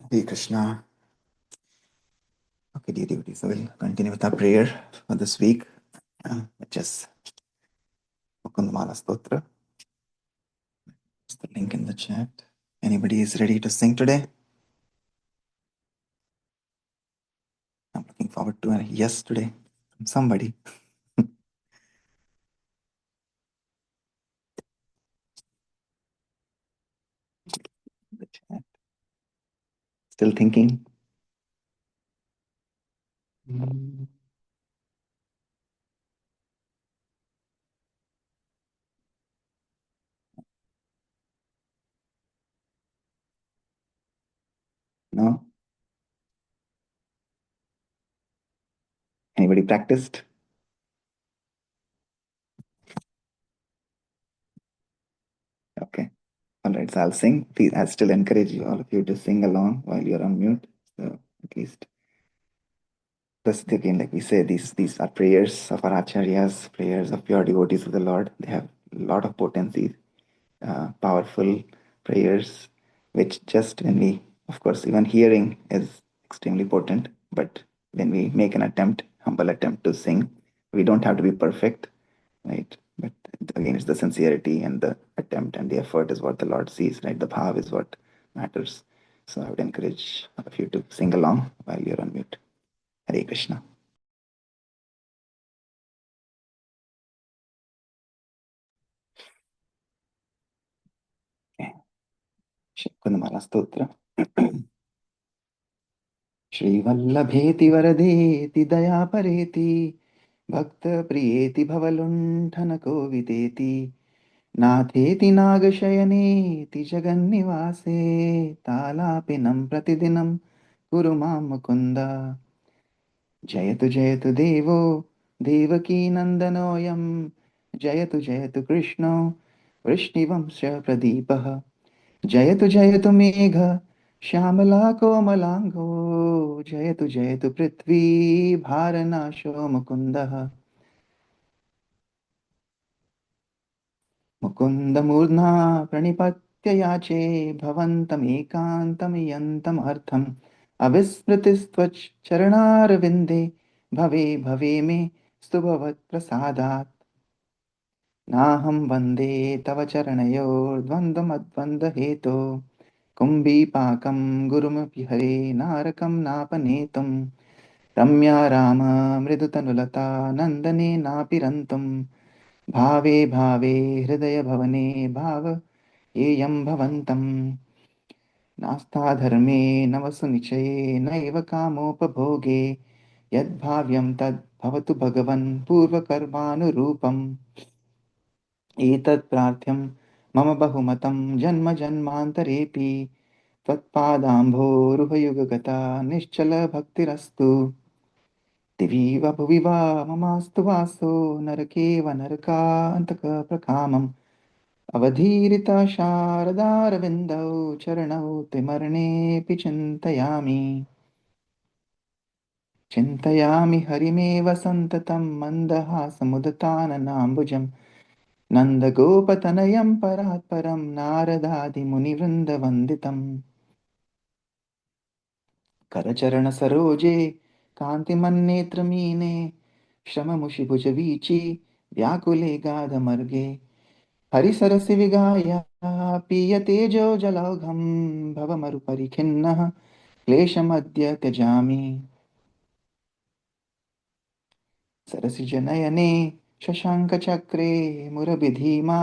Hare Krishna. Okay, dear devotees, so we'll continue with our prayer for this week, which is Mukundamala Stotra. It's the link in the chat. Anybody is ready to sing today? I'm looking forward to a yes today from somebody. The chat. Still thinking? No? Anybody practiced? Okay. All right, so I'll sing. Please, I'll still encourage you, all of you, to sing along while you're on mute. So at least this again, like we say, these are prayers of our acharyas, prayers of pure devotees of the Lord. They have a lot of potency, powerful prayers, which just when we, of course, even hearing is extremely potent, but when we make an attempt, humble attempt to sing, we don't have to be perfect, right? But again, it's the sincerity and the attempt and the effort is what the Lord sees, right? The bhav is what matters. So I would encourage all of you to sing along while you're on mute. Hare Krishna. Okay. Kunamala Stotra. श्रीवल्लभेति वरदेति दयापरेति भक्तप्रियेति भवलुण्ठनको विदेति नाथेति नागशयनेति जगन्निवासे तालापिनं प्रतिदिनं कुरु मां मुकुन्द जयतु जयतु देवो देवकीनन्दनोऽयं जयतु जयतु कृष्णो वृष्णिवंशप्रदीपः जयतु जयतु मेघ श्यामला कोमलाङ्गो जयतु जयतु पृथ्वी भारनाशो मुकुन्दः मुकुन्दमूर्ध्ना प्रणिपत्य याचे भवन्तमेकान्तमियन्तमर्थम् अविस्मृतिस्त्वच्चरणारविन्दे भवे भवे मे स्तु भवत्प्रसादात् नाहं वन्दे तव चरणयोर्द्वन्द्वमद्वन्द्वहेतो कुम्भीपाकं गुरुमपि हरे नारकं नापनेतुं रम्या राम मृदुतनुलता नन्दने नापिरन्तुं भावे भावे हृदयभवने भाव येयं भवन्तं नास्ताधर्मे नवसु निचये नैव कामोपभोगे यद्भाव्यं तद्भवतु भगवन् पूर्वकर्मानुरूपम् एतत् प्रार्थ्यं मम बहुमतं जन्म जन्मान्तरेऽपि त्वत्पादाम्भोरुहयुगगता निश्चलभक्तिरस्तु दिवि वा भुवि वा ममास्तु वासो नरके व नरकान्तकप्रकामम् अवधीरिता शारदारविन्दौ चरणौ त्रिमरणेऽपि चिन्तयामि चिन्तयामि हरिमेव सन्ततं मन्दहासमुदताननाम्बुजम् नन्दगोपतनयं परात्परं नारदादिमुनिवृन्दवन्दितम् करचरणसरोजे कान्तिमन्नेत्रमीने श्रममुषिभुजवीचि व्याकुले गाधमर्गे हरिसरसि विगाय पीयतेजो जलौघं भवमरुपरिखिन्नः क्लेशमद्य त्यजामि सरसिजनयने शशाङ्कचक्रे मुरविधीमा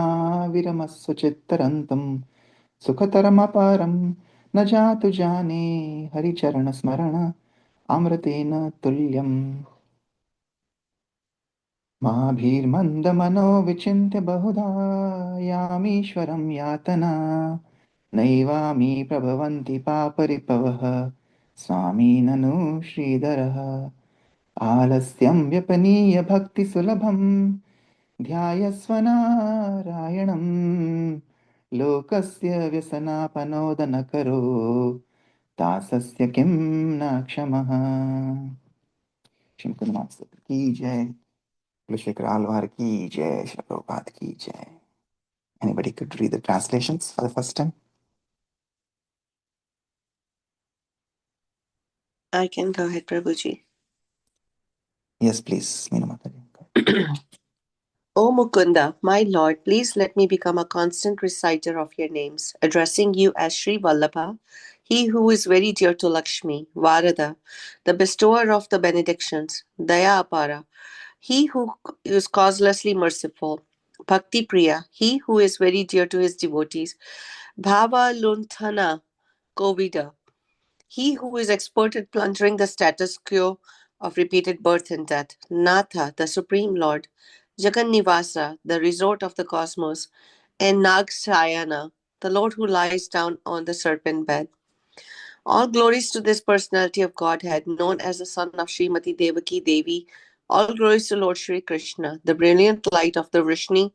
विरमस्व चित्तरन्तं सुखतरमपारं न जातु जाने हरिचरणस्मरण अमृतेन तुल्यम् माभिर्मन्दमनो विचिन्त्य बहुधा यामीश्वरं यातना नैवामी प्रभवन्ति पापरिपवः स्वामी ननु श्रीधरः आलस्यं व्यपनीय भक्तिसुलभं ध्यायस्वनारायणं लोकस्य व्यसनापनोदनकरो दासस्य किं न क्षमः शिवकुमार की जय कुलशेखर आलवार की जय श्री प्रभुपाद की जय Anybody could read the translations for the first time? I can go ahead, Prabhuji. Yes, please, Meena Mataji. O Mukunda, my lord, please let me become a constant reciter of your names, addressing you as Sri Vallabha, he who is very dear to Lakshmi, Varada, the bestower of the benedictions, Daya Apara, he who is causelessly merciful, Bhakti Priya, he who is very dear to his devotees, Bhava Lunthana Kovida, he who is expert at plundering the status quo of repeated birth and death, Natha, the Supreme Lord, Jagannivasa, the resort of the cosmos, and Nagsayana, the Lord who lies down on the serpent bed. All glories to this personality of Godhead, known as the son of Srimati Devaki Devi. All glories to Lord Sri Krishna, the brilliant light of the Vrishni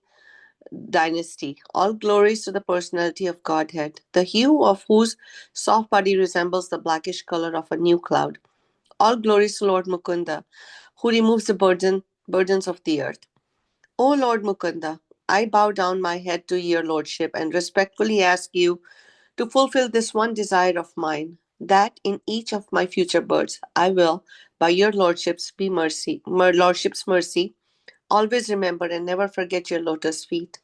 dynasty. All glories to the personality of Godhead, the hue of whose soft body resembles the blackish color of a new cloud. All glories to Lord Mukunda, who removes the burdens of the earth. O Lord Mukunda, I bow down my head to your lordship and respectfully ask you to fulfill this one desire of mine, that in each of my future births I will, by your lordship's mercy, always remember and never forget your lotus feet.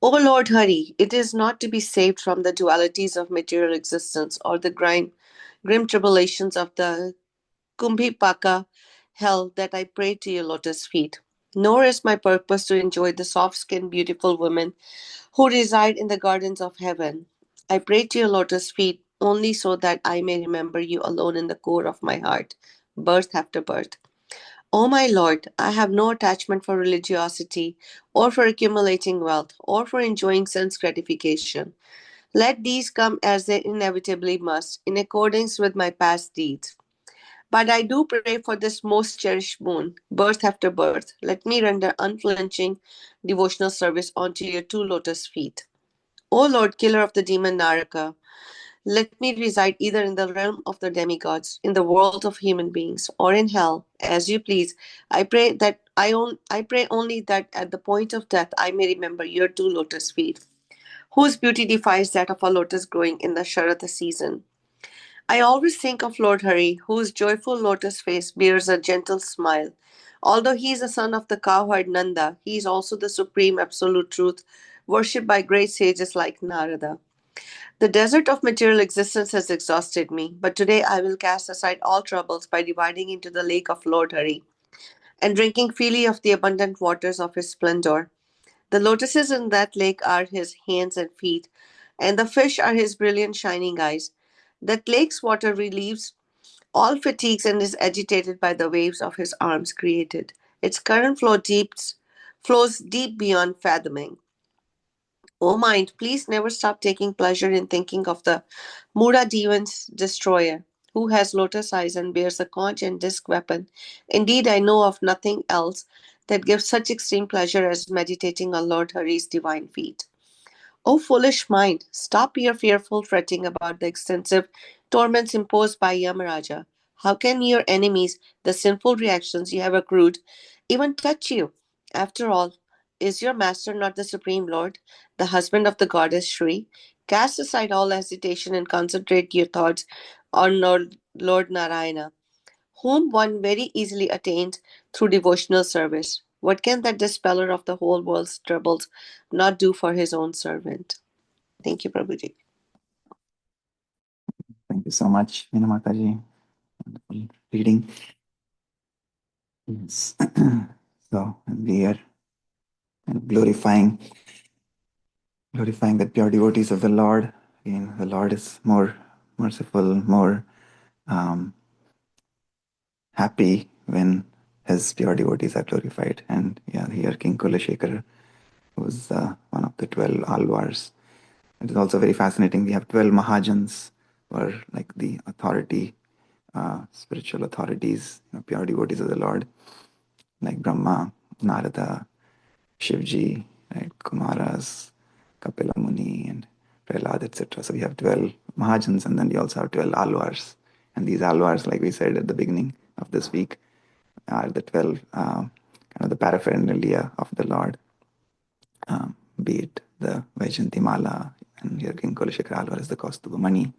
O Lord Hari, it is not to be saved from the dualities of material existence or the grim tribulations of the Kumbhipaka hell that I pray to your lotus feet. Nor is my purpose to enjoy the soft skinned, beautiful women who reside in the gardens of heaven. I pray to your lotus feet only so that I may remember you alone in the core of my heart, birth after birth. O my Lord, I have no attachment for religiosity, or for accumulating wealth, or for enjoying sense gratification. Let these come as they inevitably must, in accordance with my past deeds. But I do pray for this most cherished boon, birth after birth. Let me render unflinching devotional service unto your two lotus feet. O Lord, killer of the demon Naraka, let me reside either in the realm of the demigods, in the world of human beings, or in hell, as you please. I pray only that at the point of death I may remember your two lotus feet, whose beauty defies that of a lotus growing in the Sharada season. I always think of Lord Hari, whose joyful lotus face bears a gentle smile. Although he is the son of the cowherd Nanda, he is also the supreme absolute truth, worshipped by great sages like Narada. The desert of material existence has exhausted me, but today I will cast aside all troubles by dividing into the lake of Lord Hari and drinking freely of the abundant waters of his splendor. The lotuses in that lake are his hands and feet, and the fish are his brilliant shining eyes. That lake's water relieves all fatigues and is agitated by the waves of his arms created. Its current flows deep beyond fathoming. O mind, please never stop taking pleasure in thinking of the Mura Devan's destroyer, who has lotus eyes and bears a conch and disc weapon. Indeed, I know of nothing else that gives such extreme pleasure as meditating on Lord Hari's divine feet. O foolish mind, stop your fearful fretting about the extensive torments imposed by Yamaraja. How can your enemies, the sinful reactions you have accrued, even touch you? After all, is your master not the Supreme Lord, the husband of the goddess Shri? Cast aside all hesitation and concentrate your thoughts on Lord Narayana, whom one very easily attains through devotional service. What can that dispeller of the whole world's troubles not do for his own servant? Thank you, Prabhuji. Thank you so much, Meena Mataji. Wonderful reading. Yes. So we are glorifying the pure devotees of the Lord. Again, the Lord is more merciful, more um, happy when his pure devotees are glorified. And yeah, here King Kulashekar was one of the 12 Alvars. It is also very fascinating. We have 12 Mahajans, or like the authority, spiritual authorities, pure devotees of the Lord, like Brahma, Narada, Shivji, right, Kumaras, Kapila Muni, and Prahlad, etc. So we have 12 Mahajans, and then we also have 12 Alvars. And these Alvars, like we said at the beginning of this week, are the 12 kind of the paraphernalia of the Lord, be it the Vajanti Mala, and here King Kulashekar Alvar is the Kaustuba Mani,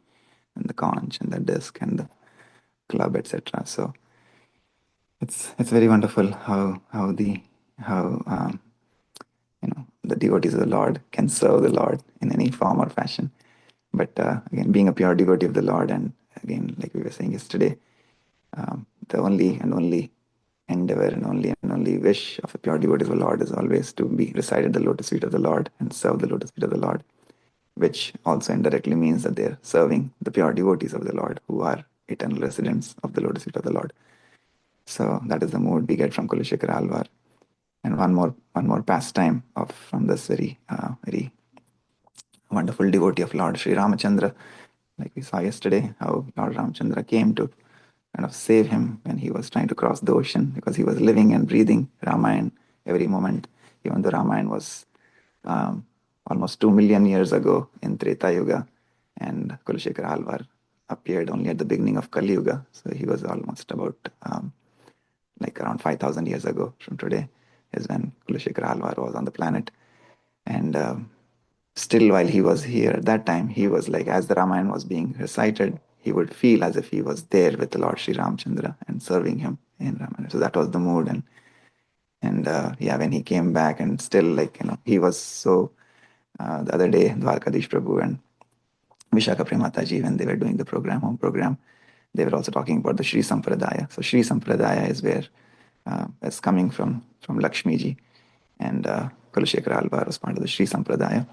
and the conch, and the disc, and the club, etc. So it's very wonderful how the devotees of the Lord can serve the Lord in any form or fashion. But again, being a pure devotee of the Lord, and again, like we were saying yesterday, the only endeavor and only wish of a pure devotee of the Lord is always to be reside at the lotus feet of the Lord and serve the lotus feet of the Lord, which also indirectly means that they're serving the pure devotees of the Lord who are eternal residents of the lotus feet of the Lord. So that is the mood we get from Kulashekara Alvar. And one more pastime from this very wonderful devotee of Lord Sri Ramachandra, like we saw yesterday, how Lord Ramachandra came to kind of save him when he was trying to cross the ocean, because he was living and breathing Ramayana every moment, even though Ramayana was almost 2 million years ago in Treta Yuga, and Kulashekara Alvar appeared only at the beginning of Kali Yuga. So he was almost about like around 5,000 years ago from today is when Kulashekara Alvar was on the planet. And still, while he was here at that time, he was like, as the Ramayana was being recited, he would feel as if he was there with the Lord Sri Ramchandra and serving him in Ramayana. So that was the mood. And yeah, when he came back, and still, like, he was so, the other day, Dwarkadish Prabhu and Vishaka Premataji, when they were doing the home program, they were also talking about the Sri Sampradaya. So Sri Sampradaya is where it's coming from Lakshmi ji, and Kulashekara Alvar was part of the Sri Sampradaya.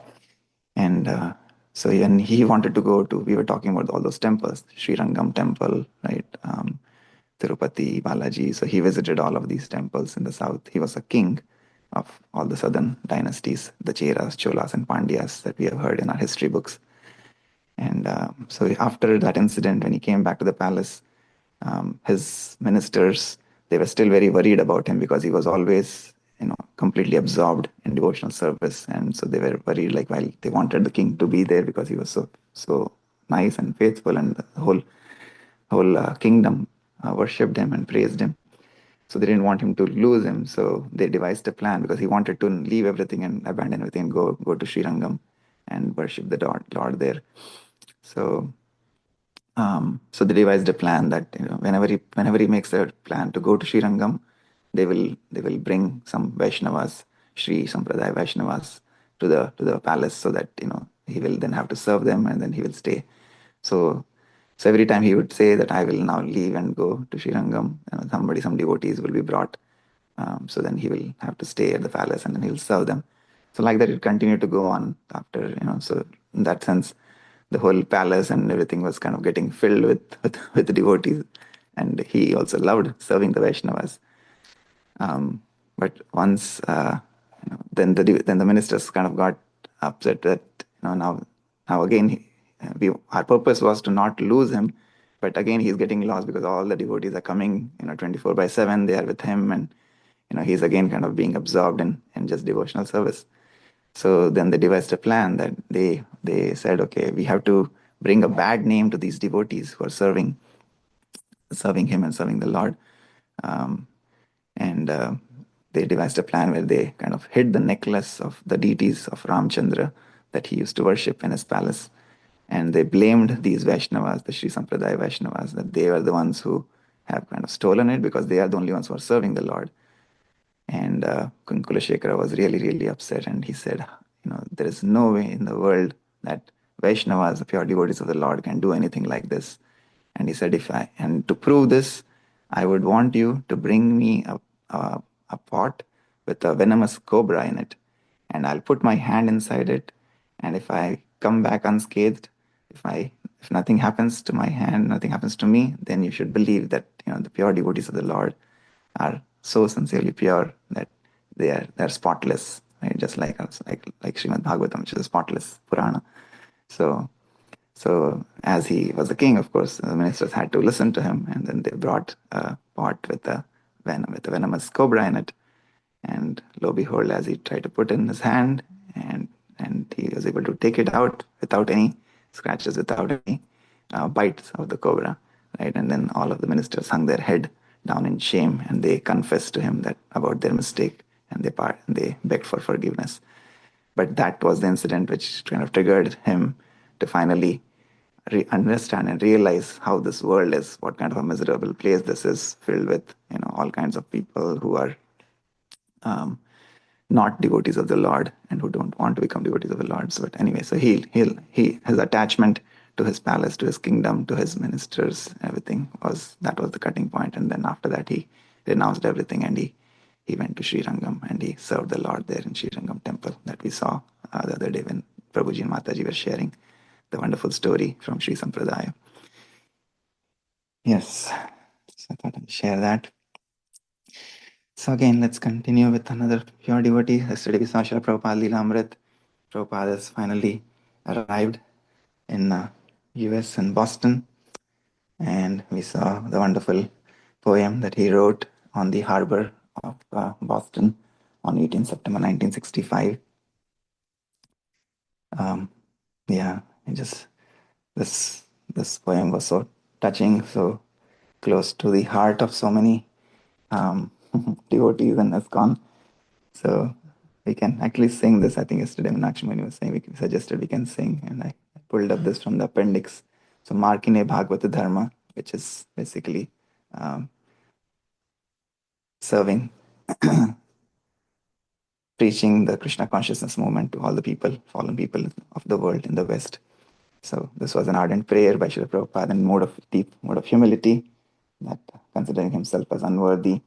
And so when he wanted to go to, we were talking about all those temples, Sri Rangam temple, right? Tirupati, Balaji. So he visited all of these temples in the south. He was a king of all the southern dynasties, the Cheras, Cholas, and Pandyas that we have heard in our history books. And so after that incident, when he came back to the palace, his ministers, they were still very worried about him because he was always, completely absorbed in devotional service. And so they were worried, like, while they wanted the king to be there because he was so nice and faithful, and the whole kingdom worshipped him and praised him. So they didn't want him to lose him. So they devised a plan, because he wanted to leave everything and abandon everything and go to Srirangam and worship the Lord there. So they devised a plan that, whenever he makes a plan to go to Srirangam, they will bring some Vaishnavas, Sri Sampradaya Vaishnavas, to the palace, so that he will then have to serve them, and then he will stay. So every time he would say that I will now leave and go to Srirangam, some devotees will be brought. So then he will have to stay at the palace, and then he'll serve them. So like that, it continued to go on after, so in that sense, the whole palace and everything was kind of getting filled with the devotees. And he also loved serving the Vaishnavas. But once, then the ministers kind of got upset that, now again, our purpose was to not lose him, but again he's getting lost because all the devotees are coming, 24/7. They are with him, and he's again kind of being absorbed in just devotional service. So then they devised a plan that they said, okay, we have to bring a bad name to these devotees who are serving him and serving the Lord. And they devised a plan where they kind of hid the necklace of the deities of Ramchandra that he used to worship in his palace. And they blamed these Vaishnavas, the Sri Sampradaya Vaishnavas, that they were the ones who have kind of stolen it, because they are the only ones who are serving the Lord. And Kulashekara was really, really upset, and he said, there is no way in the world that Vaishnavas, the pure devotees of the Lord, can do anything like this. And he said, and to prove this, I would want you to bring me a pot with a venomous cobra in it, and I'll put my hand inside it, and if I come back unscathed, if nothing happens to my hand, nothing happens to me, then you should believe that the pure devotees of the Lord are so sincerely pure that they're spotless, right? Just like us, like Srimad Bhagavatam, which is a spotless Purana. So as he was a king, of course, the ministers had to listen to him, and then they brought a pot with a venomous cobra in it. And lo and behold, as he tried to put it in his hand, and he was able to take it out without any scratches, without any bites of the cobra, right? And then all of the ministers hung their head down in shame, and they confessed to him that about their mistake, and they begged for forgiveness. But that was the incident which kind of triggered him to finally understand and realize how this world is, what kind of a miserable place this is, filled with all kinds of people who are um, not devotees of the Lord and who don't want to become devotees of the Lord. So, but anyway, so his attachment to his palace, to his kingdom, to his ministers, everything was the cutting point. And then after that, he renounced everything and he went to Sri Rangam and he served the Lord there in Sri Rangam temple that we saw the other day when Prabhuji and Mataji were sharing the wonderful story from Sri Sampradaya. Yes, so I thought I'd share that. So again, let's continue with another pure devotee. Yesterday we saw Srila Prabhupada Leela Amrit. Prabhupada has finally arrived in US and Boston, and we saw the wonderful poem that he wrote on the harbor of Boston on 18 September 1965. Yeah, it just this poem was so touching, so close to the heart of so many devotees in ISKCON. So we can actually sing this. I think yesterday Meenakshi Muni was saying we suggested we can sing, and I pulled up this from the appendix. So Markine Bhagavata Dharma, which is basically serving, preaching the Krishna consciousness movement to all the people, fallen people of the world in the West. So this was an ardent prayer by Srila Prabhupada in deep mode of humility, that considering himself as unworthy,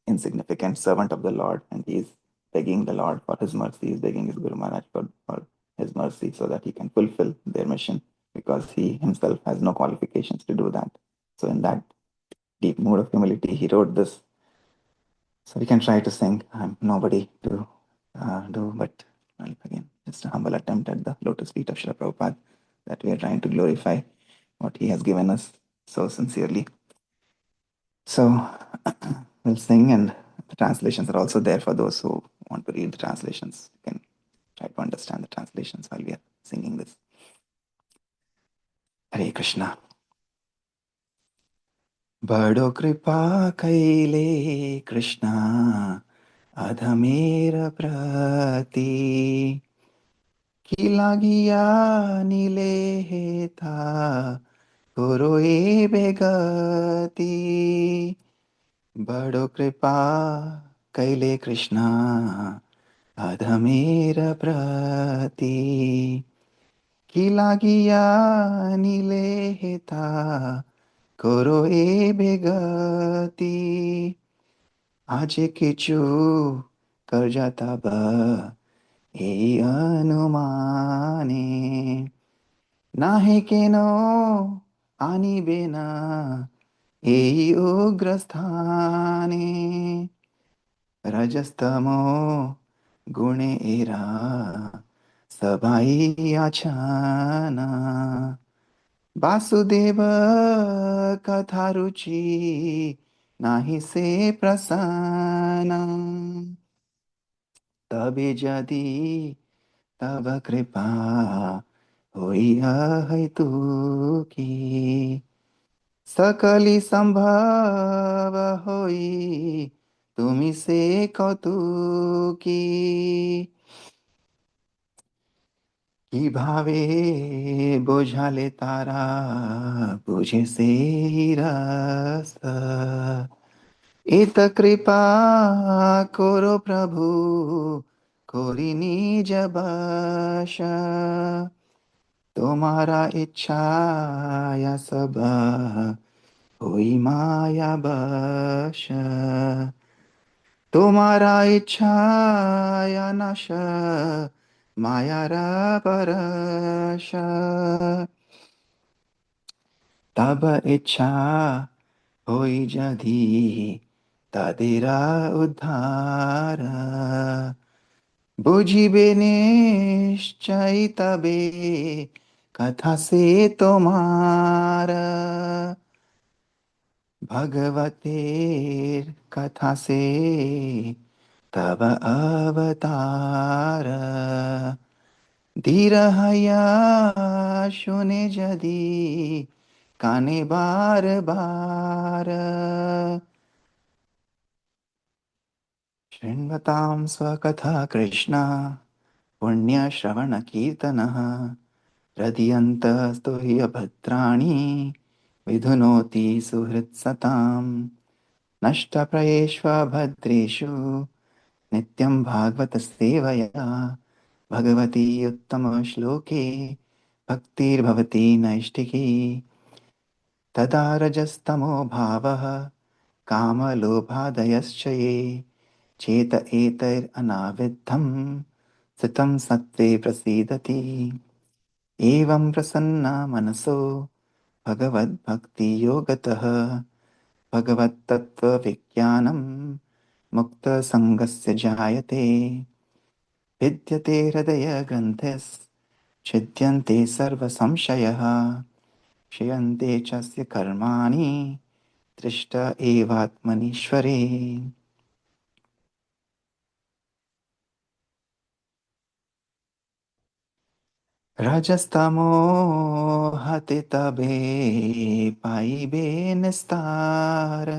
insignificant servant of the Lord, and he is begging the Lord for his mercy, he is begging his Guru Maharaj for his mercy so that he can fulfill their mission, because he himself has no qualifications to do that. So in that deep mood of humility, he wrote this. So we can try to sing. I'm nobody to do, but again, just a humble attempt at the lotus feet of Srila Prabhupada, that we are trying to glorify what he has given us so sincerely. So we'll sing, and the translations are also there for those who want to read the translations. You can try to understand the translations while we are singing this. Hare Krishna. Bado kripa kaile Krishna adhamera prati kilagiya nile tha koro e begati. Bado kripa kaile Krishna adhamera prati kilagiya nile tha koro e begati. Aje kichu karjata ba e anumane nahe keno ani bena e ugrasthane rajastamo gune era sabai achana Vasudeva Katharuchi Nahi se prasana Tabe jadi Tava kripa Hoiya hai tu ki Sakali sambhava hoi Tumi se kautuki কিভাবে বোঝালে তারা বুঝেছে রাস্তা এত কৃপা করো প্রভু করিনি জবাসা তোমারা ইচ্ছায়া সব ওই মায়া বাসা তোমারা ইচ্ছায়া নাশা মায়ারা পরশা তব ইচ্ছা হই যদি তাদেরা উদ্ধার বুঝিবে নিশ্চয় তবে কথা সে তোমার ভগবতের কথা সে তব অবতার ধীর হইয়া শুনে যদি কানে বার বার शृण्वतां स्वकथा कृष्ण पुण्यश्रवणकीर्तनः हृदयन्तस्तु हि अभद्राणि विधुनोति सुहृत्सताम् नष्टप्रयेष्वभद्रेषु नित्यं भागवतसेवया भगवती उत्तमश्लोके भक्तिर्भवति नैष्टिकी तदा रजस्तमो भावः कामलोभादयश्च ये चेत एतैरनाविद्धं स्थितं सत्त्वे प्रसीदति एवं प्रसन्ना मनसो भगवद्भक्तियोगतः भगवत्तत्त्वविज्ञानं मुक्तसङ्गस्य जायते भिद्यते हृदयग्रन्थिश्छिद्यन्ते सर्वसंशयः क्षयन्ते च कर्माणि दृष्ट एवात्मनीश्वरे रजस्तमो हति तबे पाइबे निस्तार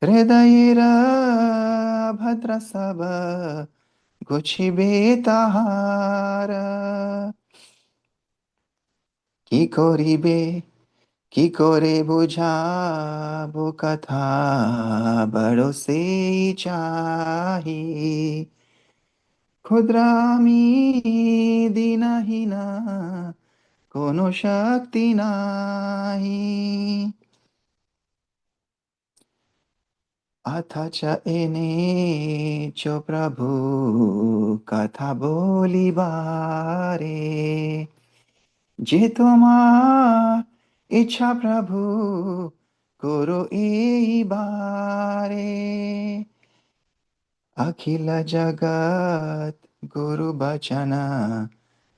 हृदयेर सब गुछिबे ताहार কি করিবে কি করে বুঝাবো কথা বড় সেই চাহি ক্ষুদ্র আমি দীনহীনা কোনো শক্তি নাহি অথচ এনেছো প্রভু কথা বলিবারে যে তোমার ইচ্ছা প্রভু করো এইবারে अखिल जगत गुरु बचन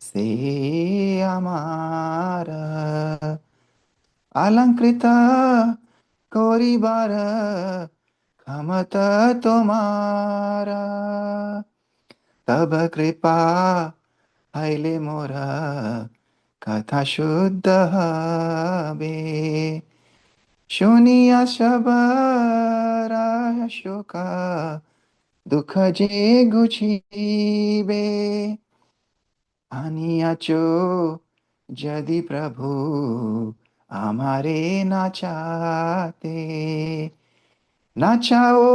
से আমার अलंकृत করিবার ক্ষমতা তোমার তব কৃপা হইলে মোর কথা শুদ্ধ হবে শুনিয়া সবার শোকা দুঃখ যে গুছিবে আনিয়াছো যদি প্রভু আমারে নাচাতে নাচাও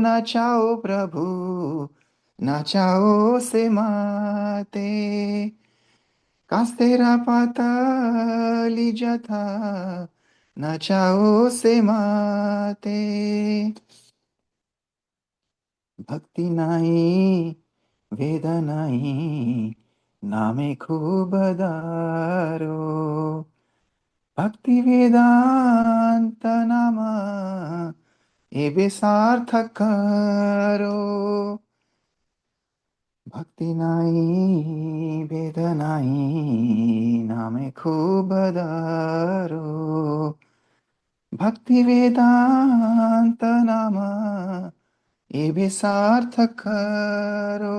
নাচাও প্রভু নাচাও সে মাতে কাস্তেরা পাতালি যথা নাচাও সে মাতে भक्ति नाही वेद नाही नामे खूब दारो भक्ति वेदांत नामा एबे सार्थक करो भक्ति नाही वेद नाही नामे खूब दारो भक्ति वेदांत नामा ये भी सार्थक करो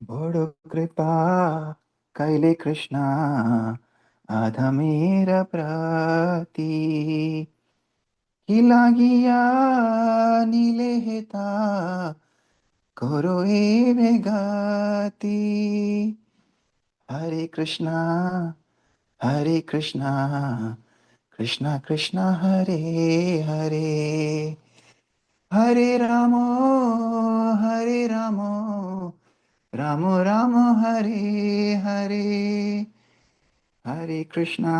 बड़ो कृपा कैले कृष्णा अधमेर प्रति कि लागिया नीले हेता करो ए गति हरे कृष्णा कृष्णा कृष्णा हरे हरे हरे रामो रामो रामो हरे हरे हरे कृष्णा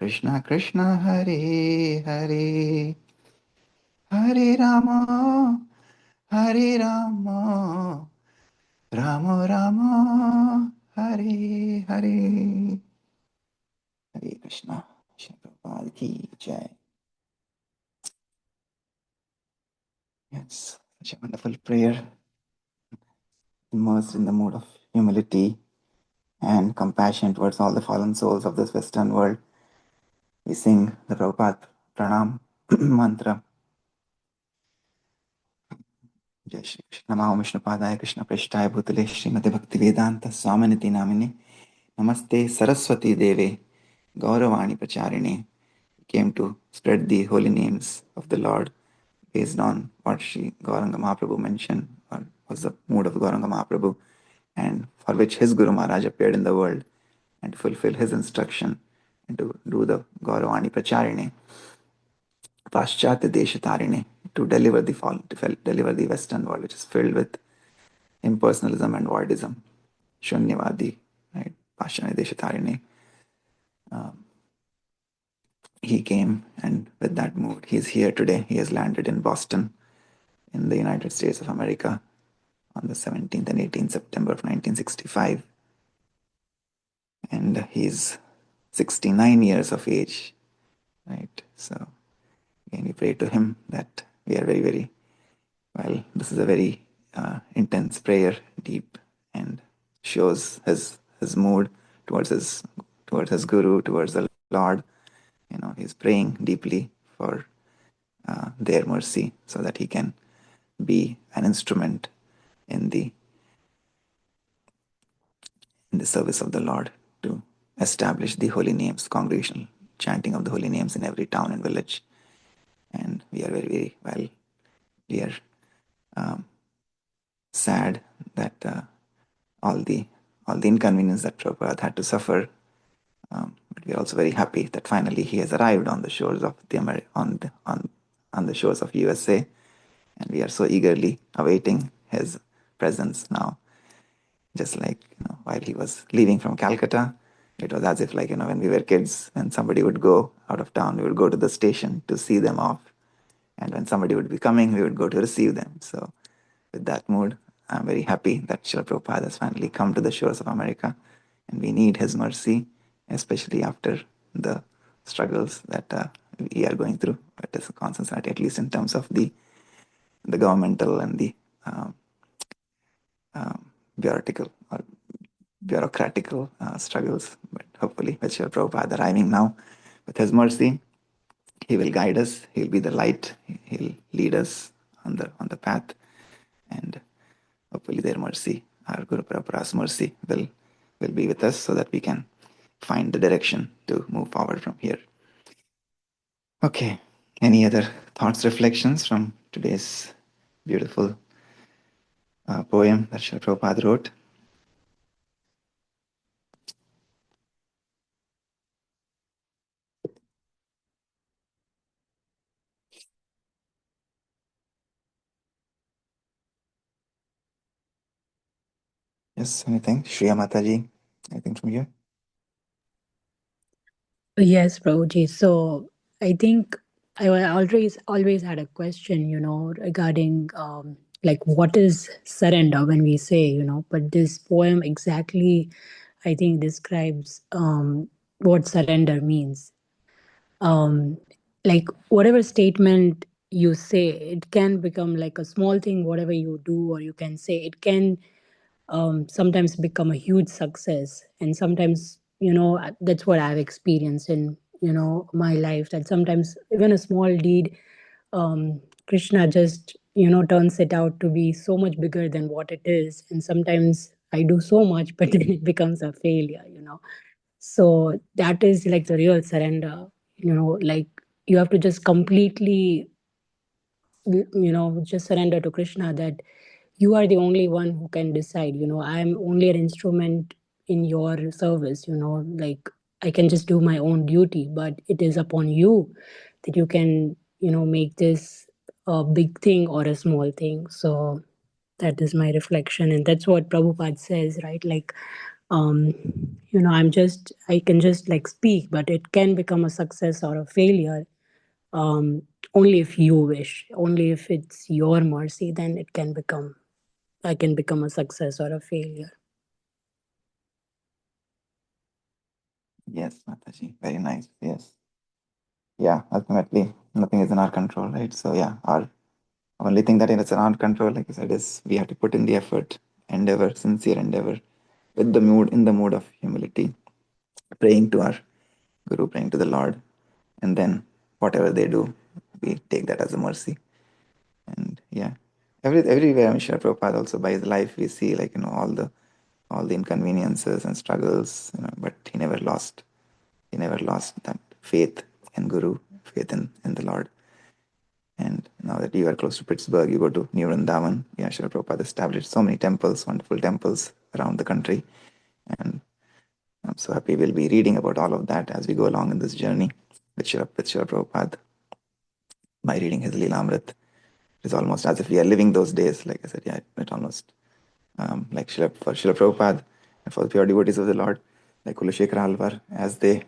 कृष्णा कृष्णा हरे हरे हरे रामो रामो रामो हरे हरे हरे कृष्णा श्री प्रभुपाद की जय Yes, such a wonderful prayer, immersed in the mood of humility and compassion towards all the fallen souls of this Western world. We sing the Prabhupada Pranam mantra. जय श्री कृष्ण नमो विष्णुपादाय कृष्ण पृष्ठाय भूतले श्रीमते भक्ति वेदांत स्वामिनिति नामिने नमस्ते सरस्वती देवे गौरवाणी प्रचारिणे came to spread the holy names of the Lord based on what Sri Gauranga Mahaprabhu mentioned was the mood of Gauranga Mahaprabhu, and for which his Guru Maharaj appeared in the world and to fulfill his instruction and to do the Gauravani Pracharine, Paschatya Deshatarine, to deliver the Western world, which is filled with impersonalism and voidism. Shunyavadi, right? Paschatya Deshatarine. He came, and with that mood, he is here today. He has landed in Boston, in the United States of America, on the 17th and 18th September of 1965. And he's 69 years of age, right? So again, we pray to him that we are very, very, well, this is a very intense prayer, deep, and shows his mood towards his guru, towards the Lord. He's praying deeply for their mercy so that he can be an instrument in the service of the Lord to establish the holy names, congregational chanting of the holy names in every town and village. And we are very, very, we are sad that all the inconvenience that Prabhupada had to suffer. But we are also very happy that finally he has arrived on the shores of on the shores of USA, and we are so eagerly awaiting his presence now. Just like while he was leaving from Calcutta, it was as if when we were kids, when somebody would go out of town, we would go to the station to see them off, and when somebody would be coming, we would go to receive them. So with that mood, I'm very happy that Srila Prabhupada has finally come to the shores of America, and we need his mercy, especially after the struggles that we are going through at Constant Society, at least in terms of the governmental and the bureaucratical struggles. But hopefully, with Srila Prabhupada arriving now, with his mercy, he will guide us. He'll be the light. He'll lead us on the path, and hopefully, their mercy, our Guru Parapara's mercy, will be with us so that we can find the direction to move forward from here. Okay. Any other thoughts, reflections from today's beautiful poem that Srila Prabhupada wrote? Yes, anything? Shriya Mataji, anything from you? Yes, Prabhuji. So I think always had a question, regarding like what is surrender when we say, but this poem exactly, I think, describes what surrender means. Um, like whatever statement you say, it can become like a small thing, whatever you do, or you can say it can sometimes become a huge success. And sometimes, that's what I've experienced in, my life, that sometimes even a small deed, Krishna just, turns it out to be so much bigger than what it is. And sometimes I do so much, but then it becomes a failure. So that is like the real surrender, like you have to just completely, just surrender to Krishna, that you are the only one who can decide. I'm only an instrument in your service. Like I can just do my own duty, but it is upon you that you can, make this a big thing or a small thing. So that is my reflection, and that's what Prabhupada says, right? Like, um I can just like speak, but it can become a success or a failure, um, only if you wish, only if it's your mercy, then I can become a success or a failure. Yes, Mataji, very nice. Yes. Yeah, ultimately, nothing is in our control, right? So, yeah, our only thing that is in our control, like I said, is we have to put in the effort, endeavor, sincere endeavor, with in the mood of humility, praying to our Guru, praying to the Lord, and then whatever they do, we take that as a mercy. And yeah, everywhere, I'm sure Prabhupada also by his life, we see all the inconveniences and struggles, but he never lost that faith in Guru, faith in the Lord. And now that you are close to Pittsburgh, you go to New Vrindavan. Yeah, Srila Prabhupada established so many temples, wonderful temples around the country. And I'm so happy we'll be reading about all of that as we go along in this journey with Srila Prabhupada by reading his Leelamrit. It's almost as if we are living those days. Like I said, yeah, it almost like for Srila Prabhupada and for the pure devotees of the Lord, like Kulashekara Alvar, as they're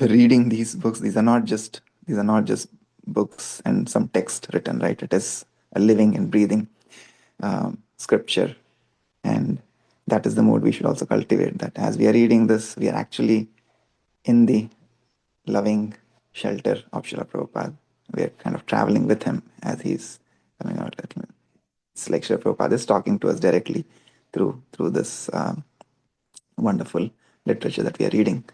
reading these books, these are not just books and some text written, right? It is a living and breathing scripture, and that is the mood we should also cultivate. That as we are reading this, we are actually in the loving shelter of Srila Prabhupada. We are kind of traveling with him as he's coming out. It's like Srila Prabhupada is talking to us directly through this wonderful literature that we are reading.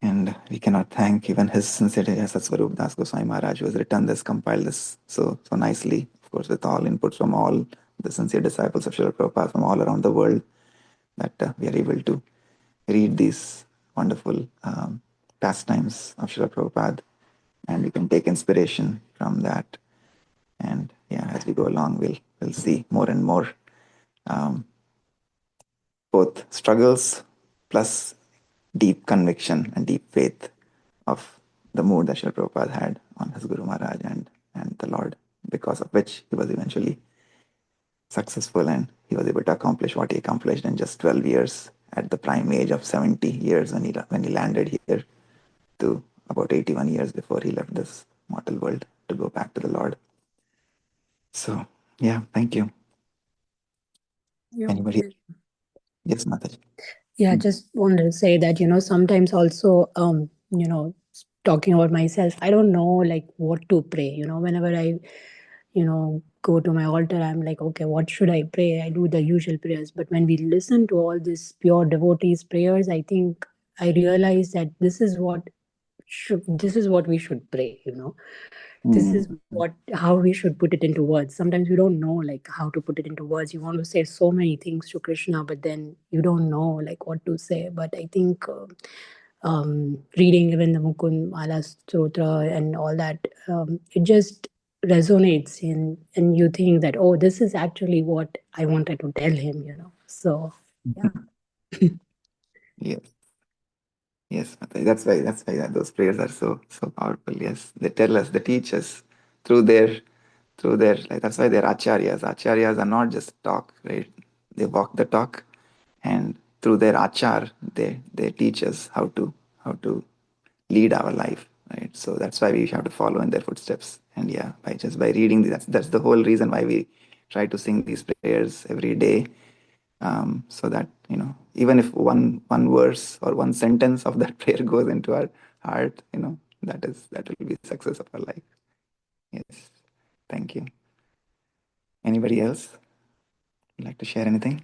And we cannot thank even his sincerity, Satsvarup Das Goswami Maharaj, who has written this, compiled this so nicely, of course, with all inputs from all the sincere disciples of Srila Prabhupada from all around the world, that we are able to read these wonderful pastimes of Srila Prabhupada, and we can take inspiration from that. And yeah, as we go along, we'll see more and more both struggles plus deep conviction and deep faith of the mood that Srila Prabhupada had on his Guru Maharaj and the Lord, because of which he was eventually successful and he was able to accomplish what he accomplished in just 12 years at the prime age of 70 years when he landed here, to about 81 years before he left this mortal world to go back to the Lord. So yeah, thank you. Yeah. Anybody? Yes, Mataji. Yeah, just wanted to say that, sometimes also, talking about myself, I don't know like what to pray. Whenever I, go to my altar, I'm like, okay, what should I pray? I do the usual prayers. But when we listen to all these pure devotees' prayers, I think I realize that this is what we should pray. This is how we should put it into words. Sometimes we don't know like how to put it into words. You want to say so many things to Krishna, but then you don't know like what to say. But I think reading even the Mukund Mala Stotra and all that, it just resonates and you think that, oh, this is actually what I wanted to tell him. So yeah. Yes. Yes, Mataji. That's why those prayers are so powerful. Yes, they tell us, they teach us through their like, that's why they're acharyas. Acharyas are not just talk, right? They walk the talk, and through their achar, they teach us how to lead our life, right? So that's why we have to follow in their footsteps. And yeah, by reading, that's the whole reason why we try to sing these prayers every day, so that even if one verse or one sentence of that prayer goes into our heart, that will be success of our life. Yes, thank you. Anybody else would like to share anything?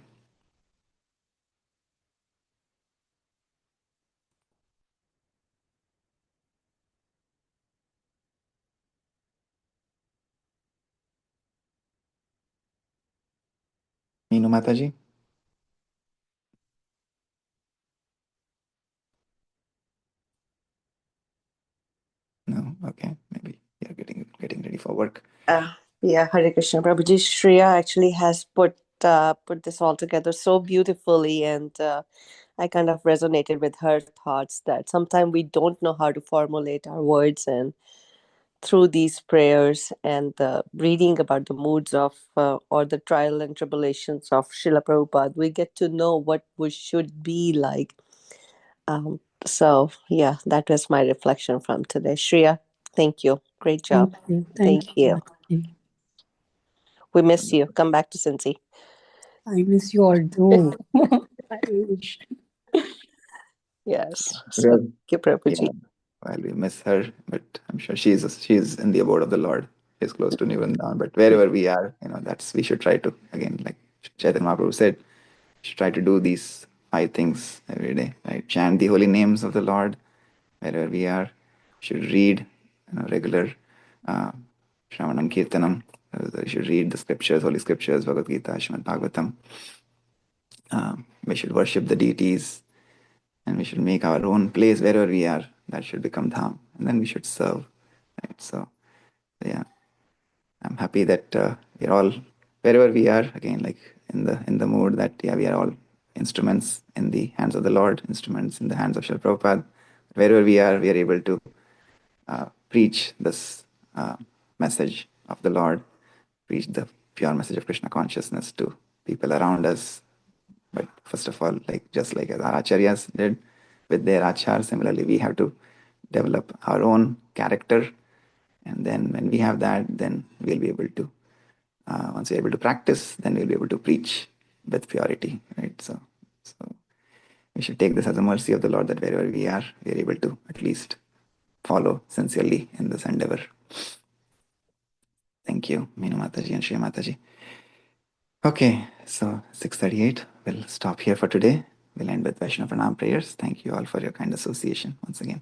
Meenu Mataji? No? Okay, maybe you're getting ready for work. Yeah, Hare Krishna. Prabhuji, Shreya actually has put this all together so beautifully, and I kind of resonated with her thoughts that sometimes we don't know how to formulate our words, and through these prayers and the reading about the moods of or the trial and tribulations of Srila Prabhupada, we get to know what we should be like. So yeah, that was my reflection from today. Shreya, thank you. Great job. Thank you. Thank you. Mataji. We miss you. Come back to Cincy. I miss you all too. I wish. Yes. So Well, thank you, Prabhuji. yeah, well, we miss her, but I'm sure she's in the abode of the Lord. She's close to Nivandan, but wherever we are, that's we should try to, again, like Chaitanya Mahaprabhu said, we should try to do these 5 things every day, right? Chant the holy names of the Lord wherever we are. Should read regular Shravanam Kirtanam. We should read the scriptures, holy scriptures, Bhagavad Gita, Srimad Bhagavatam. We should worship the deities, and we should make our own place wherever we are. That should become Dham, and then we should serve. Right? So, yeah. I'm happy that we're all, wherever we are, again, like in the mood that we are all instruments in the hands of the Lord, instruments in the hands of Srila Prabhupada. Wherever we are able to preach this message of the Lord, preach the pure message of Krishna consciousness to people around us. But first of all, like just like as our acharyas did with their achar, similarly we have to develop our own character, and then when we have that, then we'll be able to once we're able to practice, then we'll be able to preach with purity, right? So we should take this as a mercy of the Lord that wherever we are able to at least follow sincerely in this endeavor. Thank you, Meenu Mataji and Shri Mataji. Okay, so 6:38. We'll stop here for today. We'll end with Vaishnava Pranam prayers. Thank you all for your kind association once again.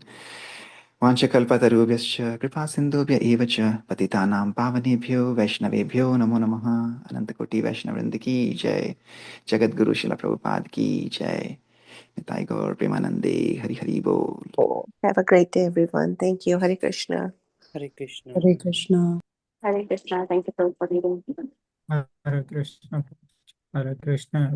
वाञ्छकल्पतरुभ्यश्च कृपासिन्धुभ्य एव च पतितानां पावनेभ्यो वैष्णवेभ्यो नमो नमः। अनन्तकोटि वैष्णववृन्द की जय। जगद्गुरु शिल प्रभुपाद की जय। निताई गौर प्रेमानंदे। हरि हरि बोल। Have a great day, everyone. Thank you. Hare Krishna. Hare Krishna. Hare Krishna. Hare Krishna. Thank you for reading. Hare Krishna. Hare Krishna.